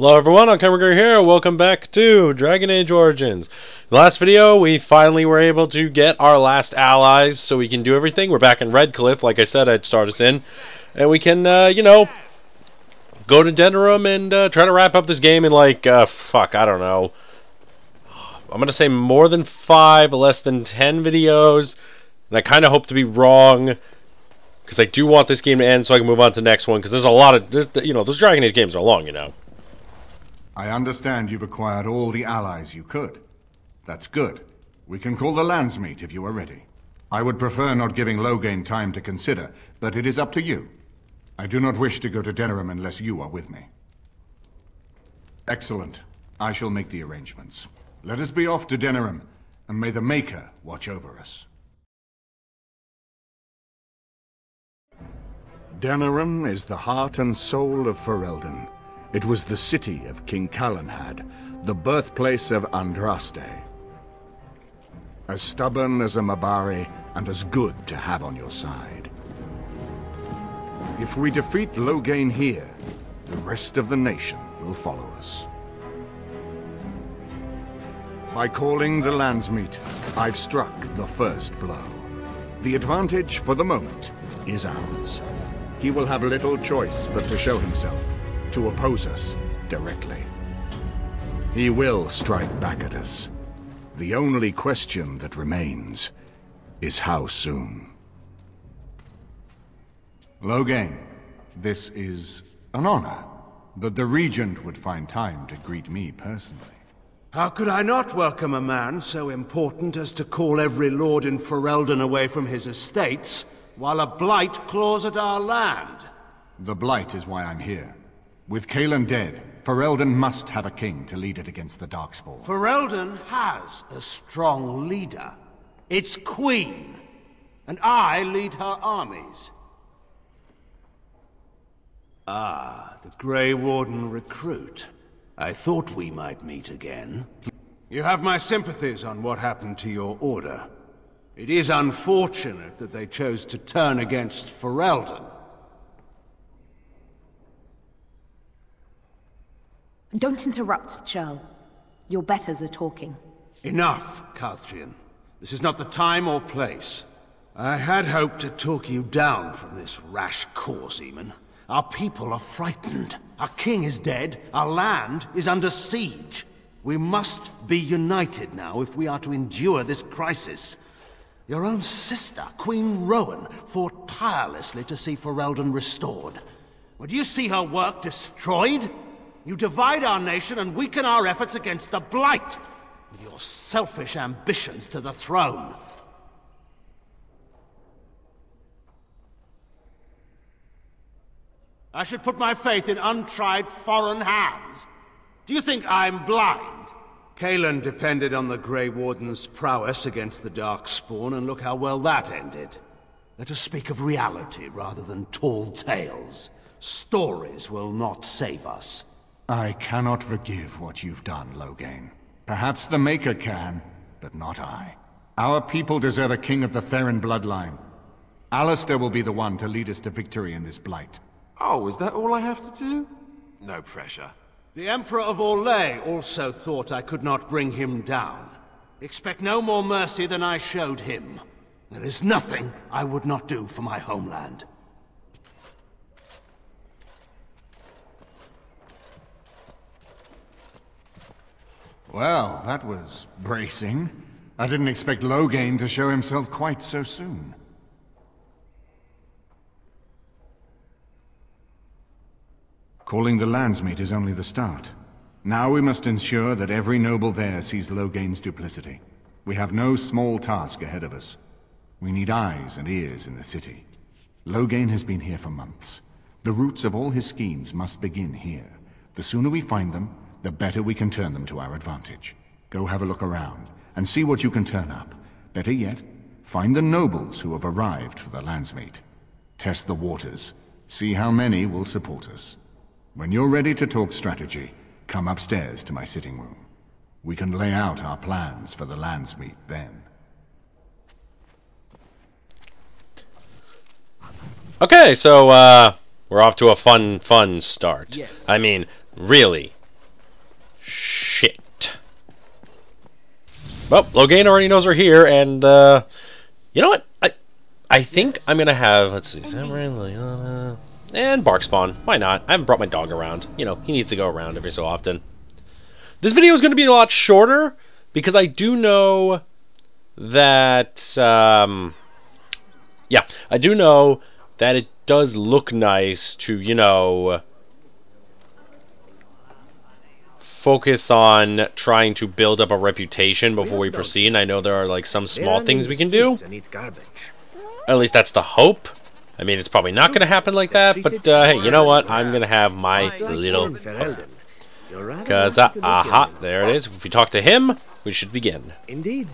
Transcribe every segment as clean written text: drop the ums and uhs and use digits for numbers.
Hello everyone, Alchemicgree here. Welcome back to Dragon Age Origins. In the last video, we finally were able to get our last allies so we can do everything. We're back in Redcliffe, like I said I'd start us in. And we can, you know, go to Denerim and try to wrap up this game in like, I don't know. I'm going to say more than 5, less than 10 videos. And I kind of hope to be wrong, because I do want this game to end so I can move on to the next one. Because there's a lot of, you know, those Dragon Age games are long, you know. I understand you've acquired all the allies you could. That's good. We can call the landsmeet if you are ready. I would prefer not giving Loghain time to consider, but it is up to you. I do not wish to go to Denerim unless you are with me. Excellent. I shall make the arrangements. Let us be off to Denerim, and may the Maker watch over us. Denerim is the heart and soul of Ferelden. It was the city of King Calanhad, the birthplace of Andraste. As stubborn as a Mabari, and as good to have on your side. If we defeat Loghain here, the rest of the nation will follow us. By calling the landsmeet, I've struck the first blow. The advantage, for the moment, is ours. He will have little choice but to show himself, to oppose us directly. He will strike back at us. The only question that remains is how soon. Loghain, this is an honor that the Regent would find time to greet me personally. How could I not welcome a man so important as to call every lord in Ferelden away from his estates, while a Blight claws at our land? The Blight is why I'm here. With Caelan dead, Ferelden must have a king to lead it against the Darkspawn. Ferelden has a strong leader. Its queen. And I lead her armies. Ah, the Grey Warden recruit. I thought we might meet again. You have my sympathies on what happened to your order. It is unfortunate that they chose to turn against Ferelden. Don't interrupt, Churl. Your betters are talking. Enough, Calthrian. This is not the time or place. I had hoped to talk you down from this rash course, Eamon. Our people are frightened. Our king is dead. Our land is under siege. We must be united now if we are to endure this crisis. Your own sister, Queen Rowan, fought tirelessly to see Ferelden restored. Would you see her work destroyed? You divide our nation and weaken our efforts against the Blight, with your selfish ambitions to the throne. I should put my faith in untried foreign hands. Do you think I'm blind? Caelan depended on the Grey Warden's prowess against the Darkspawn, and look how well that ended. Let us speak of reality rather than tall tales. Stories will not save us. I cannot forgive what you've done, Loghain. Perhaps the Maker can, but not I. Our people deserve a king of the Therin bloodline. Alistair will be the one to lead us to victory in this Blight. Oh, is that all I have to do? No pressure. The Emperor of Orlais also thought I could not bring him down. Expect no more mercy than I showed him. There is nothing I would not do for my homeland. Well, that was bracing. I didn't expect Loghain to show himself quite so soon. Calling the landsmeet is only the start. Now we must ensure that every noble there sees Loghain's duplicity. We have no small task ahead of us. We need eyes and ears in the city. Loghain has been here for months. The roots of all his schemes must begin here. The sooner we find them, the better we can turn them to our advantage. Go have a look around, and see what you can turn up. Better yet, find the nobles who have arrived for the landsmeet. Test the waters. See how many will support us. When you're ready to talk strategy, come upstairs to my sitting room. We can lay out our plans for the landsmeet then. Okay, so, we're off to a fun start. Yes. I mean, really Shit. Well, Loghain already knows we're here, and, you know what? I think I'm gonna have, let's see, Samurai, Lyanna, and Darkspawn. Why not? I haven't brought my dog around. You know, he needs to go around every so often. This video is gonna be a lot shorter, because I do know that, yeah, I do know that it does look nice to, you know, focus on trying to build up a reputation before we proceed. And I know there are like some small things we can do. At least that's the hope. I mean, it's probably not going to happen like that, but hey, you know what? I'm going to have my little hope. Because, aha, there it is. If we talk to him, we should begin. Indeed.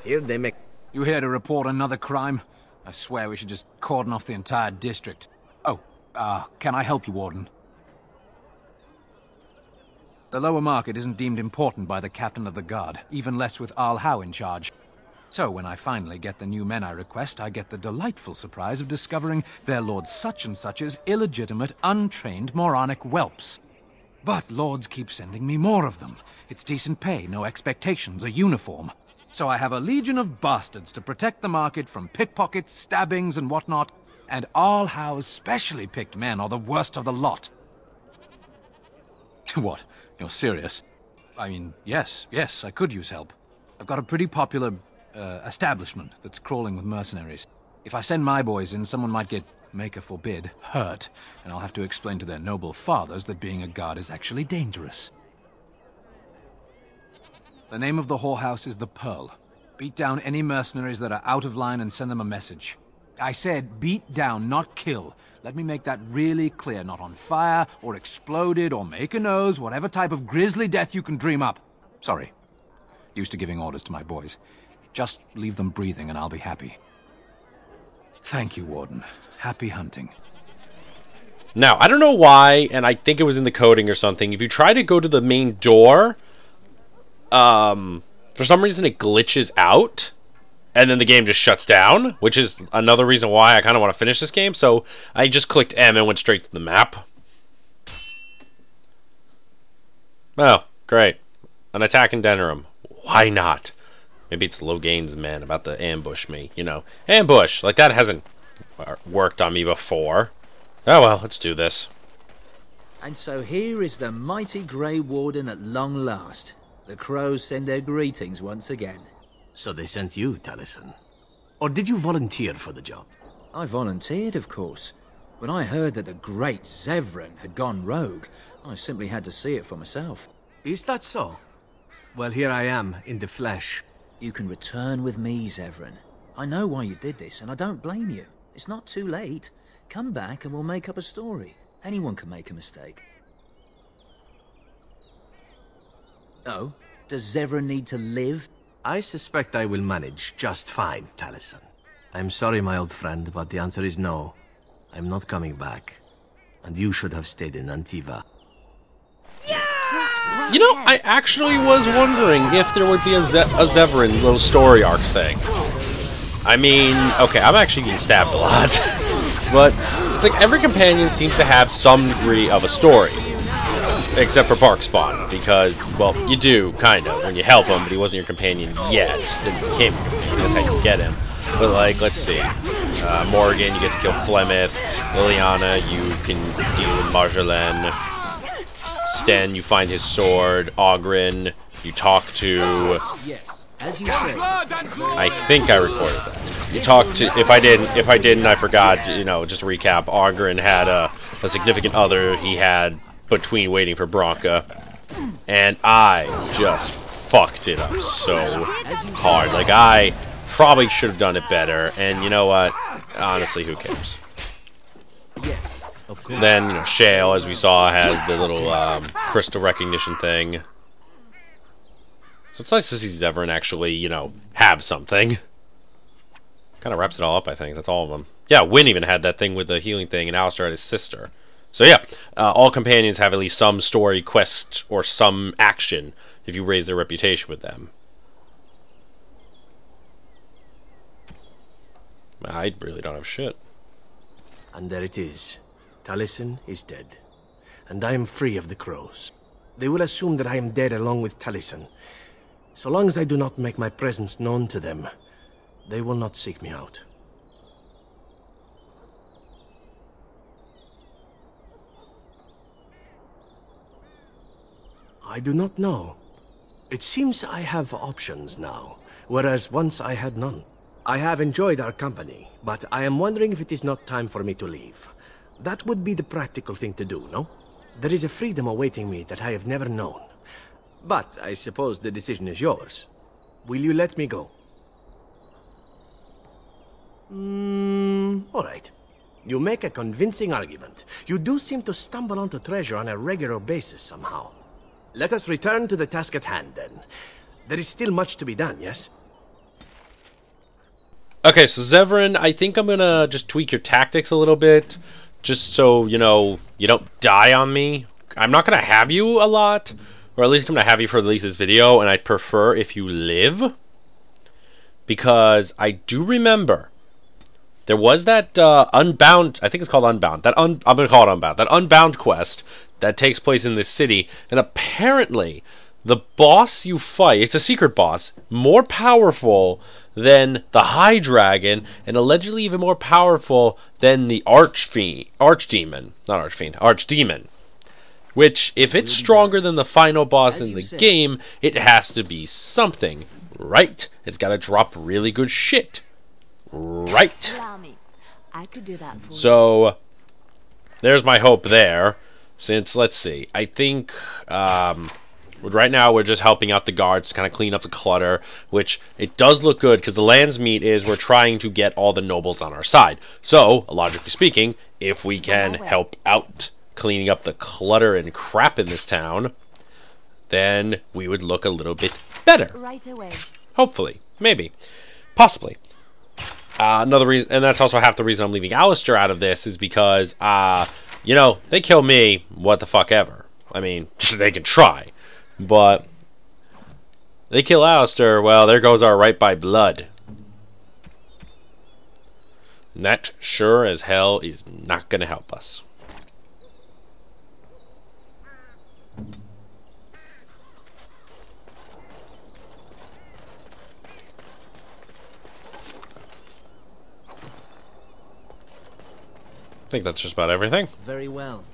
Here they make... You here to report another crime? I swear we should just cordon off the entire district. Oh, can I help you, Warden? The lower market isn't deemed important by the captain of the guard, even less with Al Howe in charge. So when I finally get the new men I request, I get the delightful surprise of discovering their Lord Such-and-Such's illegitimate, untrained, moronic whelps. But lords keep sending me more of them. It's decent pay, no expectations, a uniform. So I have a legion of bastards to protect the market from pickpockets, stabbings, and whatnot, and Al Howe's specially picked men are the worst of the lot. What? You're serious? I mean, yes, I could use help. I've got a pretty popular, establishment that's crawling with mercenaries. If I send my boys in, someone might get, maker forbid, hurt, and I'll have to explain to their noble fathers that being a guard is actually dangerous. The name of the whorehouse is the Pearl. Beat down any mercenaries that are out of line and send them a message. I said beat down, not kill. Let me make that really clear. Not on fire, or exploded, or make a nose, whatever type of grisly death you can dream up. Sorry. Used to giving orders to my boys. Just leave them breathing and I'll be happy. Thank you, Warden. Happy hunting. Now, I don't know why, and I think it was in the coding or something. If you try to go to the main door, for some reason it glitches out. And then the game just shuts down, which is another reason why I kind of want to finish this game. So I just clicked M and went straight to the map. Oh, great. An attack in Denerim. Why not? Maybe it's Loghain's men about to ambush me, you know. Ambush! Like, that hasn't worked on me before. Oh well, let's do this. And so here is the mighty Grey Warden at long last. The crows send their greetings once again. So they sent you, Taliesin. Or did you volunteer for the job? I volunteered, of course. When I heard that the great Zevran had gone rogue, I simply had to see it for myself. Is that so? Well, here I am, in the flesh. You can return with me, Zevran. I know why you did this, and I don't blame you. It's not too late. Come back and we'll make up a story. Anyone can make a mistake. Oh? Does Zevran need to live? I suspect I will manage just fine, Taliesin. I'm sorry, my old friend, but the answer is no. I'm not coming back. And you should have stayed in Antiva. You know, I actually was wondering if there would be a Zevran little story arc thing. I mean, okay, I'm actually getting stabbed a lot. But it's like every companion seems to have some degree of a story. Except for Darkspawn, because, well, you do, kind of, when you help him, but he wasn't your companion yet. Then he became your companion, that's how you get him. But, like, let's see. Morgan, you get to kill Flemeth. Liliana, you can deal with Marjolaine. Sten, you find his sword. Oghren, you talk to... Yes, as you say. I think I recorded that. You talked to... If I didn't, I forgot, you know, just to recap. Oghren had a significant other he had between waiting for Bronca, and I just fucked it up so hard. Like, I probably should have done it better, and you know what? Honestly, who cares? Then, you know, Shale, as we saw, has the little crystal recognition thing. So it's nice to see Zevran actually, you know, have something. Kind of wraps it all up, I think. That's all of them. Yeah, Wynn even had that thing with the healing thing, and Alistair had his sister. So yeah, all companions have at least some story, quest, or some action if you raise their reputation with them. I really don't have shit. And there it is. Taliesin is dead. And I am free of the crows. They will assume that I am dead along with Taliesin. So long as I do not make my presence known to them, they will not seek me out. I do not know. It seems I have options now, whereas once I had none. I have enjoyed our company, but I am wondering if it is not time for me to leave. That would be the practical thing to do, no? There is a freedom awaiting me that I have never known. But I suppose the decision is yours. Will you let me go? All right. You make a convincing argument. You do seem to stumble onto treasure on a regular basis somehow. Let us return to the task at hand, then. There is still much to be done, yes? Okay, so Zevran, I think I'm gonna just tweak your tactics a little bit, just so, you know, you don't die on me. I'm not gonna have you a lot, or at least I'm gonna have you for at least this video, and I'd prefer if you live, because I do remember there was that Unbound, I think it's called Unbound, I'm gonna call it Unbound, that Unbound quest that takes place in this city, and apparently the boss you fight, it's a secret boss, more powerful than the High Dragon, and allegedly even more powerful than the Archdemon. Which, if it's stronger than the final boss in the game, it has to be something, right? It's gotta drop really good shit, right? I could do that for you. So, there's my hope there. Since, let's see, I think, right now we're just helping out the guards, kind of clean up the clutter, which it does look good, because the land's meat is we're trying to get all the nobles on our side. So, logically speaking, if we can help out cleaning up the clutter and crap in this town, then we would look a little bit better. Right away. Hopefully. Maybe. Possibly. Another reason, and that's also half the reason I'm leaving Alistair out of this, is because, you know, they kill me, what the fuck ever. I mean, they can try. But they kill Alistair, well, there goes our right by blood. And that sure as hell is not going to help us. I think that's just about everything. Very well.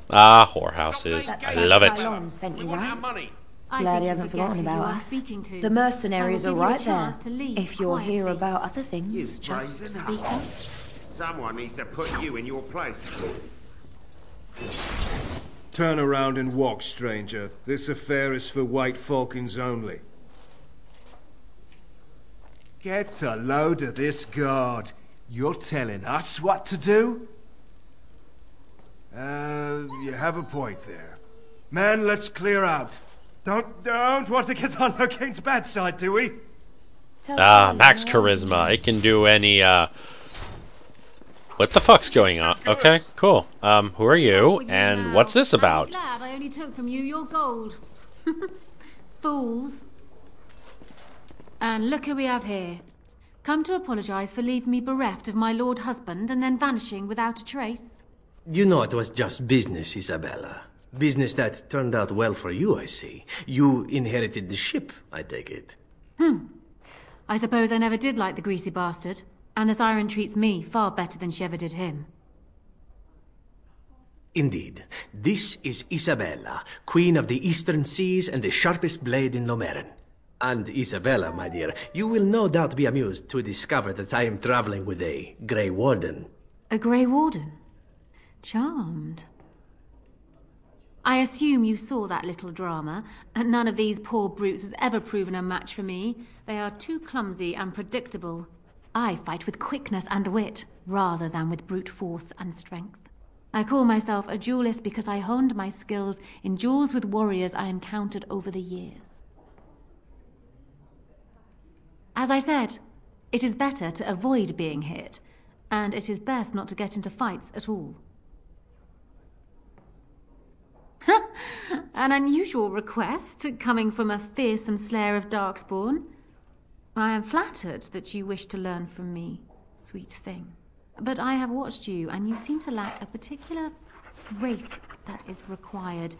Ah, whorehouses. I love it. Sent you, right? Glad he hasn't forgotten about us. The mercenaries are right there. If you're here about other things, just speak up. Someone needs to put you in your place. Turn around and walk, stranger. This affair is for White Falcons only. Get a load of this guard. You're telling us what to do? You have a point there. Man, let's clear out. Don't want to get on Locane's bad side, do we? Max charisma. It can do any, What the fuck's going on? Okay, cool. Who are you? And what's this about? Glad I only took from you your gold. Fools. And look who we have here. Come to apologize for leaving me bereft of my lord husband and then vanishing without a trace. You know it was just business, Isabella. Business that turned out well for you, I see. You inherited the ship, I take it. I suppose I never did like the greasy bastard. And the siren treats me far better than she ever did him. Indeed. This is Isabella, Queen of the Eastern Seas and the sharpest blade in Lomerin. And Isabella, my dear, you will no doubt be amused to discover that I am traveling with a Grey Warden. A Grey Warden? Charmed. I assume you saw that little drama, and none of these poor brutes has ever proven a match for me. They are too clumsy and predictable. I fight with quickness and wit, rather than with brute force and strength. I call myself a duelist because I honed my skills in duels with warriors I encountered over the years. As I said, it is better to avoid being hit, and it is best not to get into fights at all. An unusual request, coming from a fearsome slayer of Darkspawn. I am flattered that you wish to learn from me, sweet thing. But I have watched you, and you seem to lack a particular grace that is required.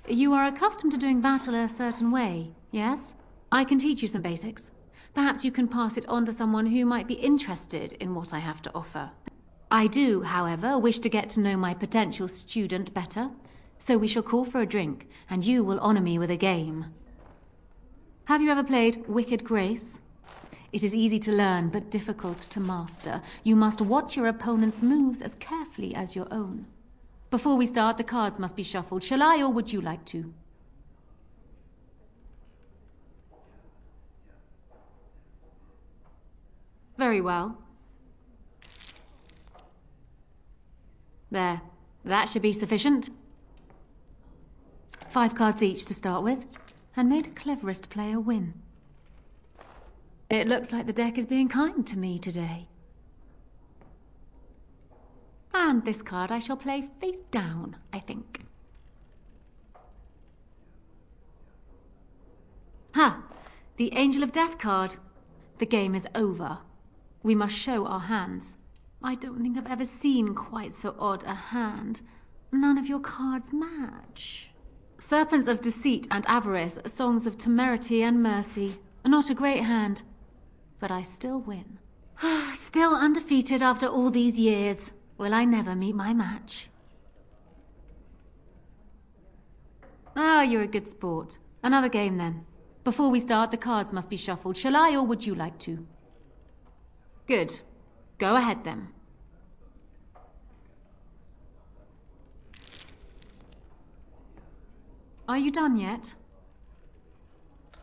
You are accustomed to doing battle a certain way, yes? I can teach you some basics. Perhaps you can pass it on to someone who might be interested in what I have to offer. I do, however, wish to get to know my potential student better, so we shall call for a drink, and you will honor me with a game. Have you ever played Wicked Grace? It is easy to learn, but difficult to master. You must watch your opponent's moves as carefully as your own. Before we start, the cards must be shuffled. Shall I, or would you like to? Very well. There. That should be sufficient. 5 cards each to start with, and may the cleverest player win. It looks like the deck is being kind to me today. And this card I shall play face down, I think. Ha! The Angel of Death card. The game is over. We must show our hands. I don't think I've ever seen quite so odd a hand. None of your cards match. Serpents of Deceit and Avarice, Songs of Temerity and Mercy. Not a great hand, but I still win. Still undefeated after all these years. Will I never meet my match? Ah, you're a good sport. Another game then. Before we start, the cards must be shuffled. Shall I, or would you like to? Good. Go ahead then. Are you done yet?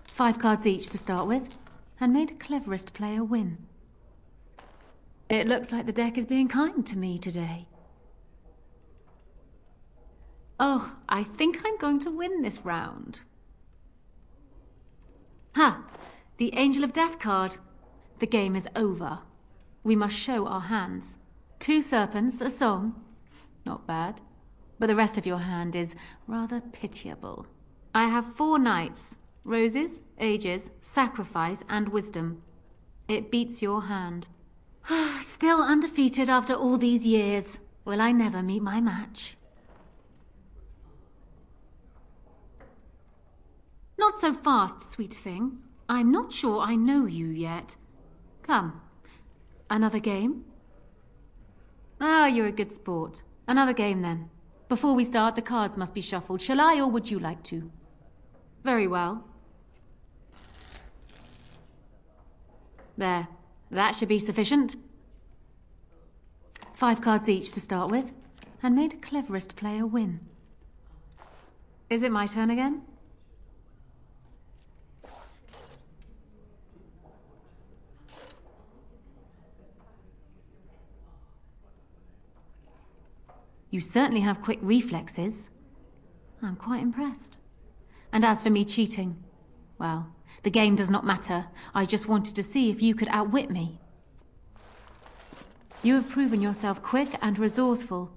5 cards each to start with, and may the cleverest player win. It looks like the deck is being kind to me today. Oh, I think I'm going to win this round. Ha! The Angel of Death card. The game is over. We must show our hands. 2 serpents, a song. Not bad. But the rest of your hand is rather pitiable. I have 4 knights. Roses, ages, sacrifice, and wisdom. It beats your hand. Still undefeated after all these years. Will I never meet my match? Not so fast, sweet thing. I'm not sure I know you yet. Come. Another game? Ah, you're a good sport. Another game then. Before we start, the cards must be shuffled. Shall I, or would you like to? Very well. There. That should be sufficient. 5 cards each to start with, and may the cleverest player win. Is it my turn again? You certainly have quick reflexes. I'm quite impressed. And as for me cheating, well, the game does not matter. I just wanted to see if you could outwit me. You have proven yourself quick and resourceful,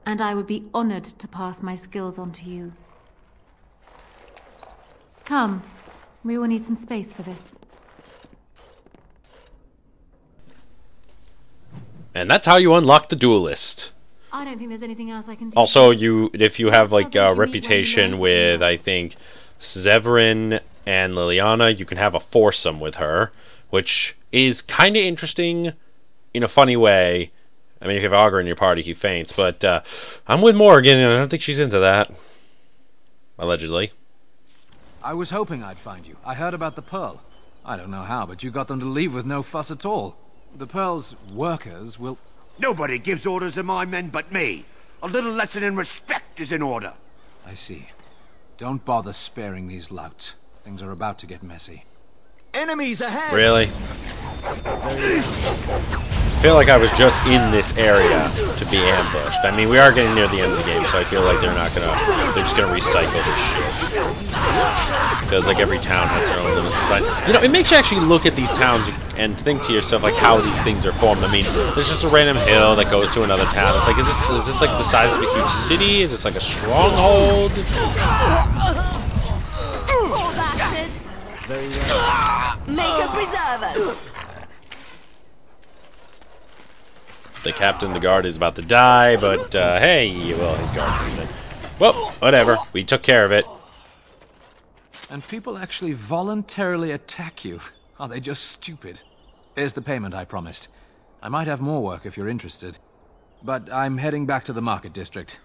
and I would be honored to pass my skills on to you. Come, we will need some space for this. And that's how you unlock the duelist. I don't think there's anything else I can do. Also, if you have like a reputation with, I think, Severin and Liliana, you can have a foursome with her, which is kind of interesting in a funny way. I mean, if you have Augur in your party, he faints, but I'm with Morgan, and I don't think she's into that. Allegedly. I was hoping I'd find you. I heard about the Pearl. I don't know how, but you got them to leave with no fuss at all. The Pearl's workers will... Nobody gives orders to my men but me. A little lesson in respect is in order. I see. Don't bother sparing these louts. Things are about to get messy. Enemies ahead! Really? I feel like I was just in this area to be ambushed. I mean, we are getting near the end of the game, so I feel like they're just gonna recycle this shit. Because like every town has their own limits design. You know, it makes you actually look at these towns and think to yourself like how these things are formed. I mean, there's just a random hill that goes to another town. It's like, is this like the size of a huge city? Is this like a stronghold? Poor bastard. Very well. Make a preserver. The captain of the guard is about to die, but hey, well, his guard. Well, whatever. We took care of it. And people actually voluntarily attack you. Are they just stupid? Here's the payment I promised. I might have more work if you're interested. But I'm heading back to the market district.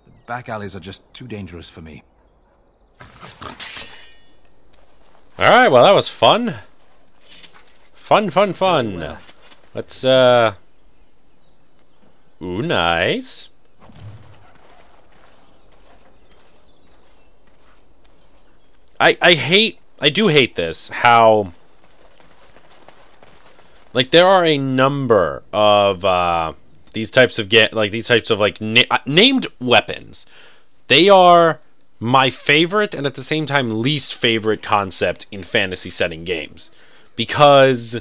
The back alleys are just too dangerous for me. Alright, well, that was fun. Fun. Let's, ooh, nice. I do hate this, how, like, there are a number of, these types of, named weapons. They are my favorite, and at the same time, least favorite concept in fantasy setting games. Because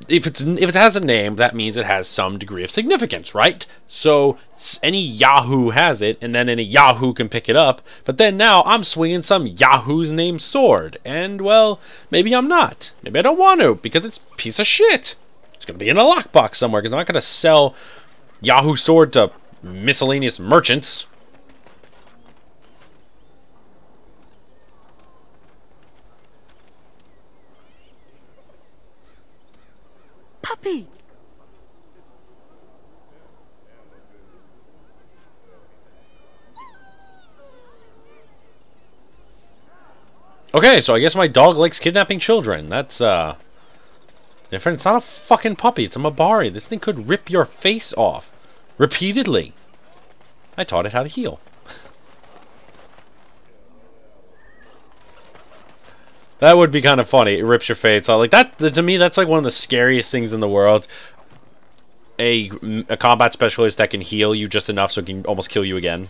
if it has a name, that means it has some degree of significance, right? So any Yahoo has it, and then any Yahoo can pick it up. But then now I'm swinging some Yahoo's named sword, and well, maybe I'm not. Maybe I don't want to because it's a piece of shit. It's gonna be in a lockbox somewhere because I'm not gonna sell Yahoo sword to miscellaneous merchants. Puppy! Okay, so I guess my dog likes kidnapping children. That's, different. It's not a fucking puppy. It's a Mabari. This thing could rip your face off. Repeatedly. I taught it how to heal. That would be kind of funny. It rips your face off. Like, that, to me, that's like one of the scariest things in the world. A combat specialist that can heal you just enough so it can almost kill you again.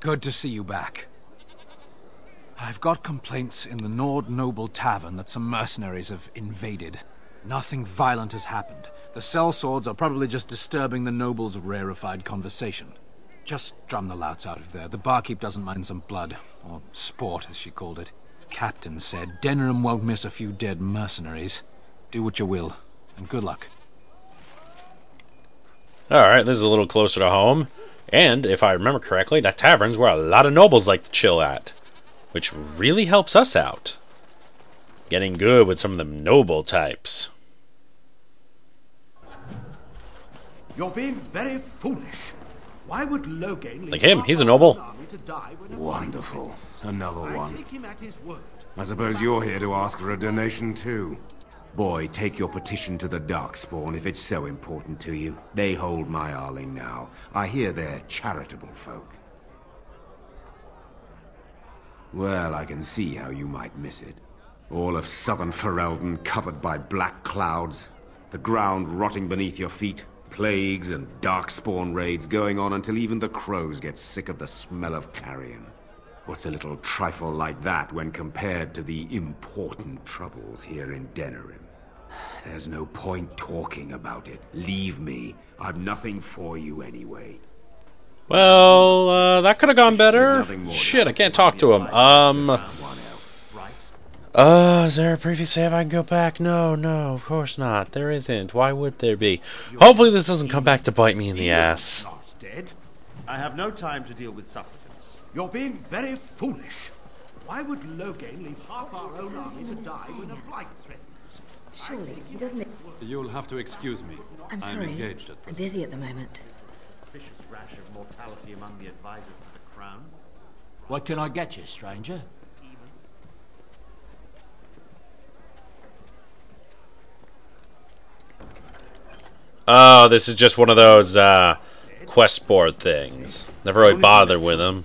Good to see you back. I've got complaints in the Nord Noble Tavern that some mercenaries have invaded. Nothing violent has happened. The sellswords are probably just disturbing the nobles' rarefied conversation. Just drum the louts out of there. The barkeep doesn't mind some blood. Or sport, as she called it. Captain said Denerim won't miss a few dead mercenaries. Do what you will, and good luck. Alright, this is a little closer to home. And, if I remember correctly, that tavern's where a lot of nobles like to chill at. Which really helps us out. Getting good with some of them noble types. You're being very foolish. Why would Loghain Like him, he's a noble. Wonderful. Another one. I suppose you're here to ask for a donation too. Boy, take your petition to the Darkspawn if it's so important to you. They hold my Arling now. I hear they're charitable folk. Well, I can see how you might miss it. All of southern Ferelden covered by black clouds. The ground rotting beneath your feet. Plagues and Darkspawn raids going on until even the crows get sick of the smell of carrion. What's a little trifle like that when compared to the important troubles here in Denerim? There's no point talking about it. Leave me. I've nothing for you anyway. Well, that could have gone better. Shit, I can't talk to him. Is there a previous save I can go back? No, of course not. There isn't. Why would there be? Hopefully this doesn't come back to bite me in the ass. Not dead. I have no time to deal with supplicants. You're being very foolish. Why would Loghain leave half our own army to die when a blight threatens? Surely he doesn't. You'll have to excuse me. I'm sorry. Engaged at I'm busy at the moment. Vicious rash of mortality among the advisors to the crown. What can I get you, stranger? Oh, this is just one of those quest board things. Never really bothered with them.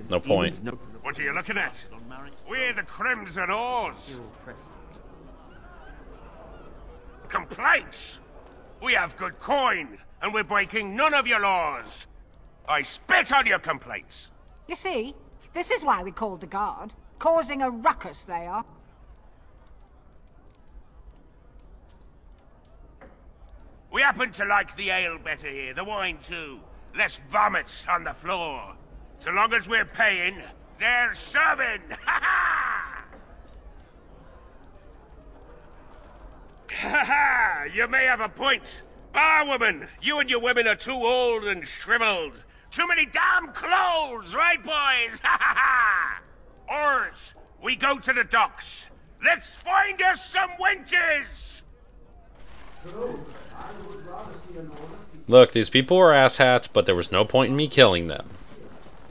No point. What are you looking at? We're the Crimson Oars. Complaints? We have good coin, and we're breaking none of your laws. I spit on your complaints. You see, this is why we called the guard. Causing a ruckus, they are. We happen to like the ale better here, the wine too. Less vomit on the floor. So long as we're paying, They're serving! Ha ha! Ha ha! You may have a point. Woman, you and your women are too old and shriveled. Too many damn clothes, right, boys? Ha ha ha! Oars, we go to the docks. Let's find us some wenches! Look, these people were asshats, but there was no point in me killing them.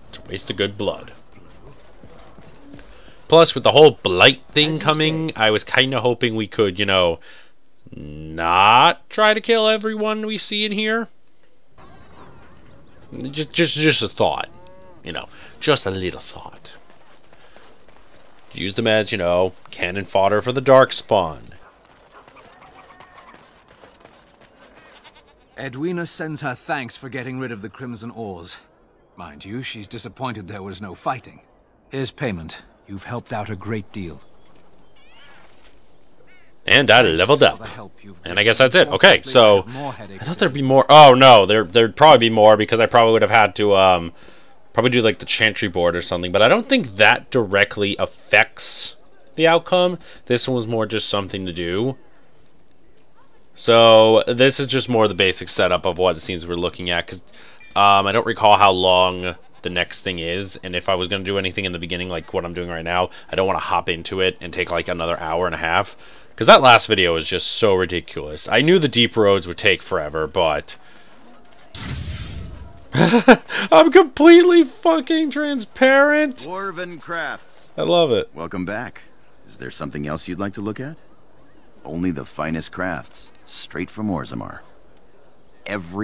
It's a waste of good blood. Plus, with the whole Blight thing coming, I was kind of hoping we could, you know, not try to kill everyone we see in here. Just a thought, you know, just a little thought. Use them as, you know, cannon fodder for the Darkspawn. Edwina sends her thanks for getting rid of the Crimson Oars. Mind you, she's disappointed there was no fighting. Here's payment. You've helped out a great deal. And I leveled up. And I guess that's it. Okay, so I thought there'd be more. Oh no, there'd probably be more because I probably would have had to probably do like the Chantry board or something. But I don't think that directly affects the outcome. This one was more just something to do. So this is just more the basic setup of what it seems we're looking at. Because I don't recall how long the next thing is. And if I was going to do anything in the beginning like what I'm doing right now, I don't want to hop into it and take like another hour and a half. Because that last video was just so ridiculous. I knew the deep roads would take forever, but... I'm completely fucking transparent! Dwarven crafts. I love it. Welcome back. Is there something else you'd like to look at? Only the finest crafts, straight from Orzammar. Oh,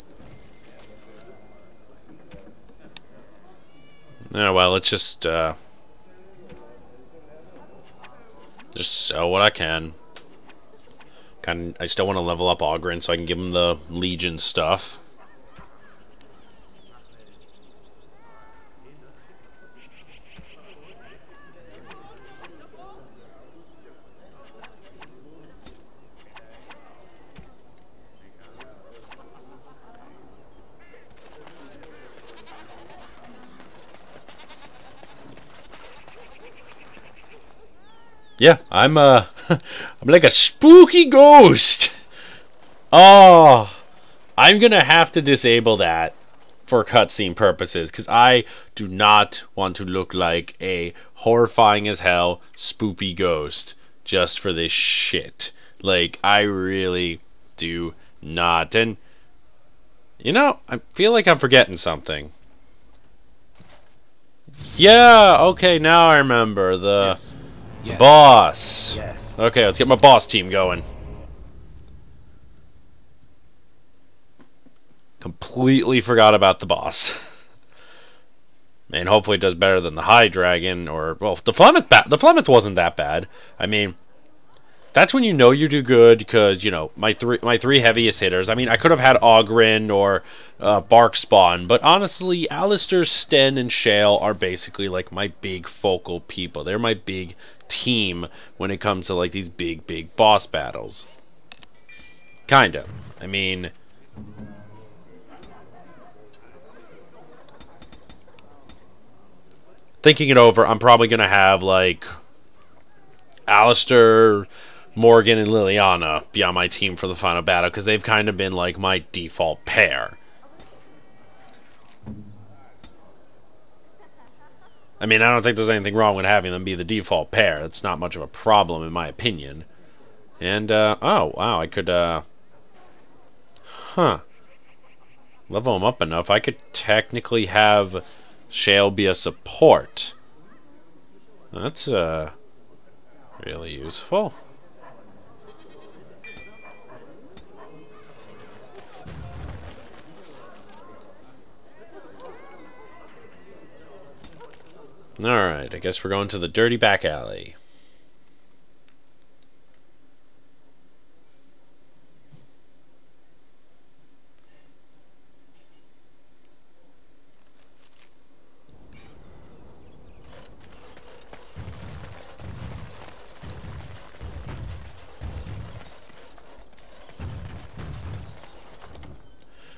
well, let's just sell what I can. I still want to level up Ogren so I can give him the Legion stuff. Yeah, I'm I'm like a spooky ghost. Oh, I'm gonna have to disable that for cutscene purposes because I do not want to look like a horrifying as hell spoopy ghost just for this shit. Like, I really do not. And you know, I feel like I'm forgetting something. Yeah, okay, now I remember the boss. Yes. Okay, let's get my boss team going. Completely forgot about the boss. Man, hopefully it does better than the High Dragon, or, well, the Plymouth wasn't that bad. I mean, that's when you know you do good, because, you know, my three heaviest hitters, I mean, I could have had Ogren or Darkspawn, but honestly, Alistair, Sten, and Shale are basically, like, my big focal people. They're my big team when it comes to, like, these big boss battles. Kind of. I mean... thinking it over, I'm probably going to have, like, Alistair, Morgan, and Liliana be on my team for the final battle, because they've kind of been, like, my default pair. I mean, I don't think there's anything wrong with having them be the default pair. That's not much of a problem, in my opinion. And, oh, wow, I could, level them up enough. I could technically have Shale be a support. That's really useful. Alright, I guess we're going to the dirty back alley.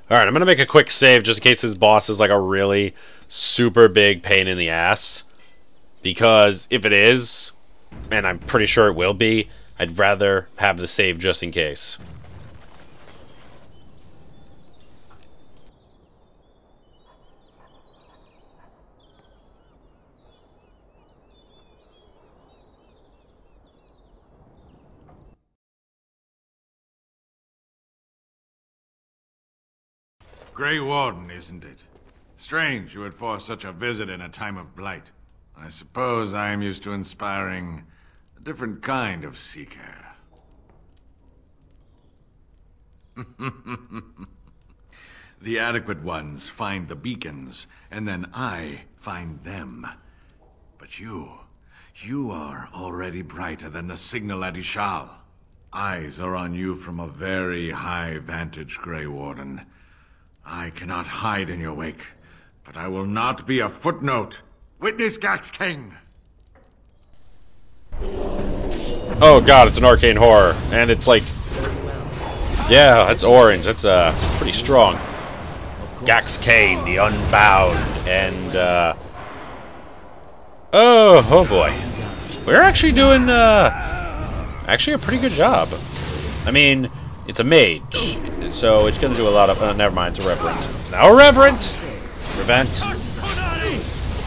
Alright, I'm going to make a quick save just in case this boss is like a really super big pain in the ass. Because if it is, and I'm pretty sure it will be, I'd rather have the save just in case. Grey Warden, isn't it? Strange you would force such a visit in a time of blight. I suppose I am used to inspiring a different kind of seeker. The adequate ones find the beacons, and then I find them. But you are already brighter than the signal at Ishal. Eyes are on you from a very high vantage, Grey Warden. I cannot hide in your wake, but I will not be a footnote. Witness Gax King! Oh god, it's an arcane horror, and it's like... Yeah, that's orange, that's pretty strong. Gax Kane, the Unbound, and oh boy. We're actually doing actually a pretty good job. I mean, it's a mage, so it's gonna do a lot of never mind, it's a reverend. It's now a reverend! Prevent.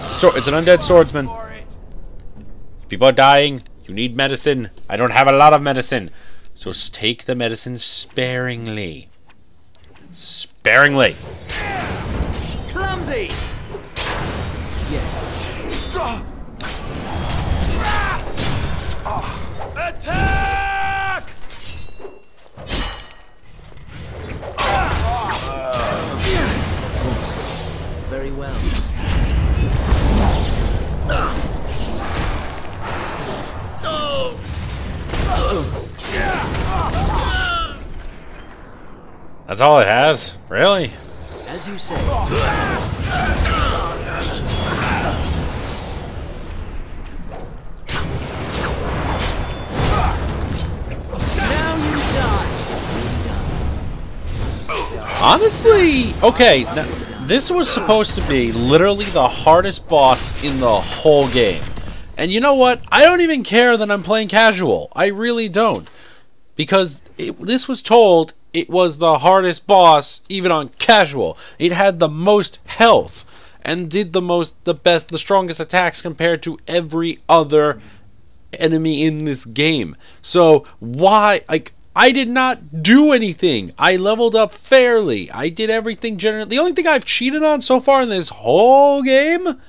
So it's an undead swordsman. People are dying. You need medicine. I don't have a lot of medicine. So take the medicine sparingly. Sparingly. Clumsy! Attack! Very well. That's all it has? Really? As you say. Honestly, okay, this was supposed to be literally the hardest boss in the whole game. And you know what? I don't even care that I'm playing casual. I really don't. Because this was told it was the hardest boss even on casual. It had the most health and did the strongest attacks compared to every other enemy in this game. So why, like, I did not do anything. I leveled up fairly. I did everything generally. The only thing I've cheated on so far in this whole game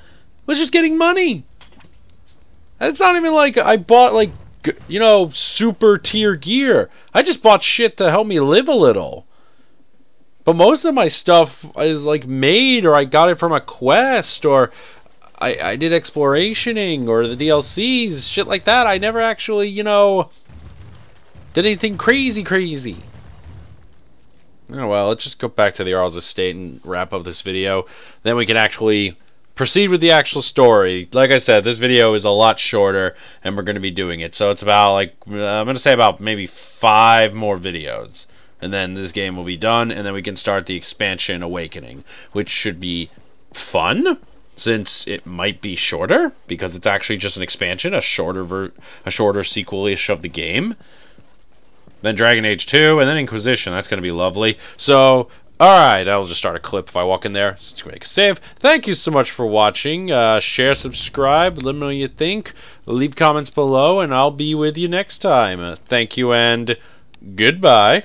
was just getting money. And it's not even like I bought, like, you know, super tier gear. I just bought shit to help me live a little. But most of my stuff is, like, made, or I got it from a quest, or I did explorationing, or the DLCs, shit like that. I never actually, you know, did anything crazy. Oh well, let's just go back to the Earl's estate and wrap up this video. Then we can actually proceed with the actual story. Like I said, this video is a lot shorter, and we're going to be doing it. So it's about, like, I'm going to say about maybe 5 more videos. And then this game will be done, and then we can start the expansion Awakening, which should be fun, since it might be shorter, because it's actually just an expansion, a shorter sequel-ish of the game. Then Dragon Age 2, and then Inquisition. That's going to be lovely. So, alright, I'll just start a clip if I walk in there. So let's make a save. Thank you so much for watching. Share, subscribe, let me know what you think. Leave comments below, and I'll be with you next time. Thank you, and goodbye.